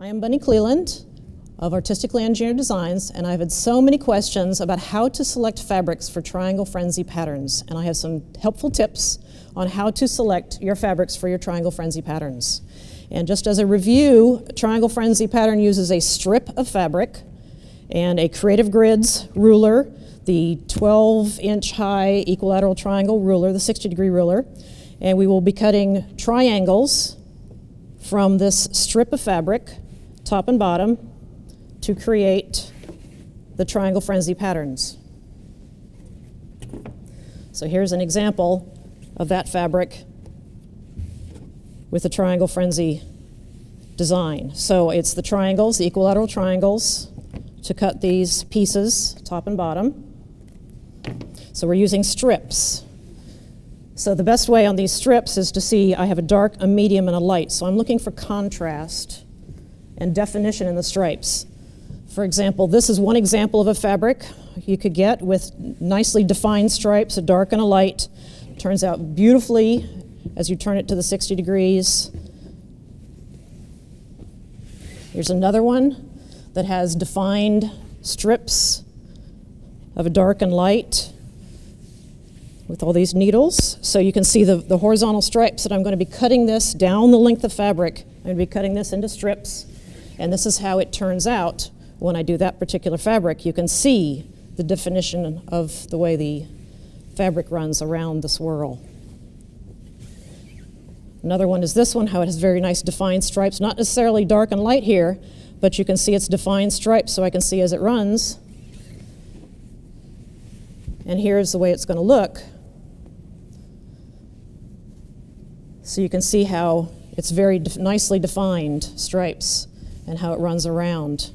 I am Bunnie Cleland of Artistically Engineered Designs, and I've had so many questions about how to select fabrics for triangle frenzy patterns, and I have some helpful tips on how to select your fabrics for your triangle frenzy patterns. And just as a review, a triangle frenzy pattern uses a strip of fabric and a Creative Grids ruler, the 12-inch high equilateral triangle ruler, the 60-degree ruler, and we will be cutting triangles from this strip of fabric, top and bottom, to create the triangle frenzy patterns. So here's an example of that fabric with the triangle frenzy design. So it's the triangles, the equilateral triangles, to cut these pieces, top and bottom. So we're using strips. So the best way on these strips is to see I have a dark, a medium, and a light. So I'm looking for contrast and definition in the stripes. For example, this is one example of a fabric you could get with nicely defined stripes, a dark and a light. Turns out beautifully as you turn it to the 60 degrees. Here's another one that has defined strips of a dark and light with all these needles. So you can see the horizontal stripes that I'm going to be cutting this down the length of fabric. I'm going to be cutting this into strips, and this is how it turns out when I do that particular fabric. You can see the definition of the way the fabric runs around the swirl. Another one is this one, how it has very nice defined stripes, not necessarily dark and light here, but you can see its defined stripes so I can see as it runs. And here's the way it's going to look. So you can see how it's very nicely defined stripes and how it runs around.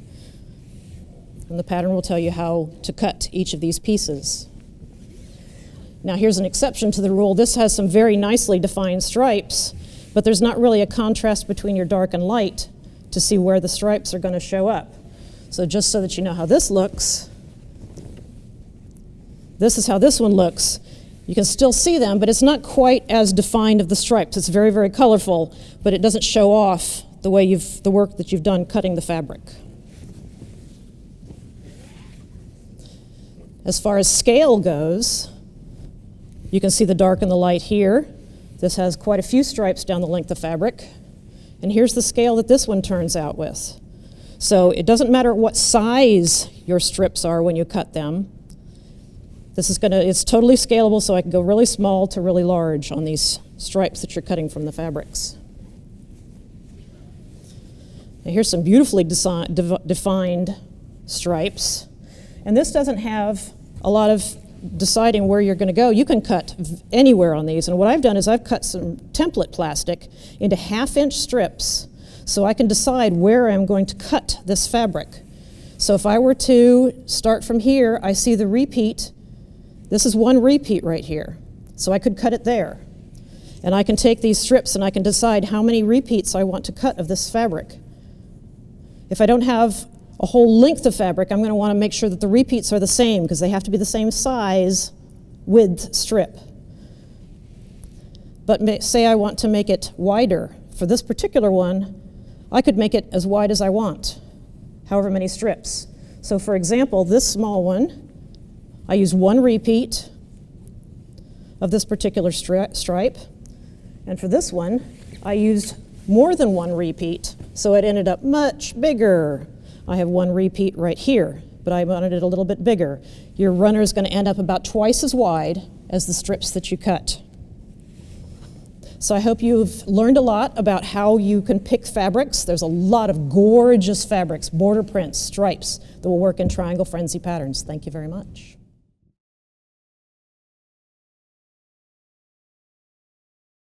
And the pattern will tell you how to cut each of these pieces. Now here's an exception to the rule. This has some very nicely defined stripes, but there's not really a contrast between your dark and light to see where the stripes are going to show up. So just so that you know how this looks, this is how this one looks. You can still see them, but it's not quite as defined of the stripes. It's very, very colorful, but it doesn't show off the way the work that you've done cutting the fabric. As far as scale goes, you can see the dark and the light here. This has quite a few stripes down the length of fabric. And here's the scale that this one turns out with. So it doesn't matter what size your strips are when you cut them. It's totally scalable, so I can go really small to really large on these stripes that you're cutting from the fabrics. Now here's some beautifully defined stripes. And this doesn't have a lot of deciding where you're going to go. You can cut anywhere on these. And what I've done is I've cut some template plastic into half-inch strips so I can decide where I'm going to cut this fabric. So if I were to start from here, I see the repeat. This is one repeat right here. So I could cut it there. And I can take these strips and I can decide how many repeats I want to cut of this fabric. If I don't have a whole length of fabric, I'm going to want to make sure that the repeats are the same because they have to be the same size width strip. But say I want to make it wider. For this particular one, I could make it as wide as I want, however many strips. So for example, this small one, I use one repeat of this particular stripe. And for this one, I used more than one repeat, so it ended up much bigger. I have one repeat right here, but I wanted it a little bit bigger. Your runner is going to end up about twice as wide as the strips that you cut. So I hope you've learned a lot about how you can pick fabrics. There's a lot of gorgeous fabrics, border prints, stripes that will work in triangle frenzy patterns. Thank you very much.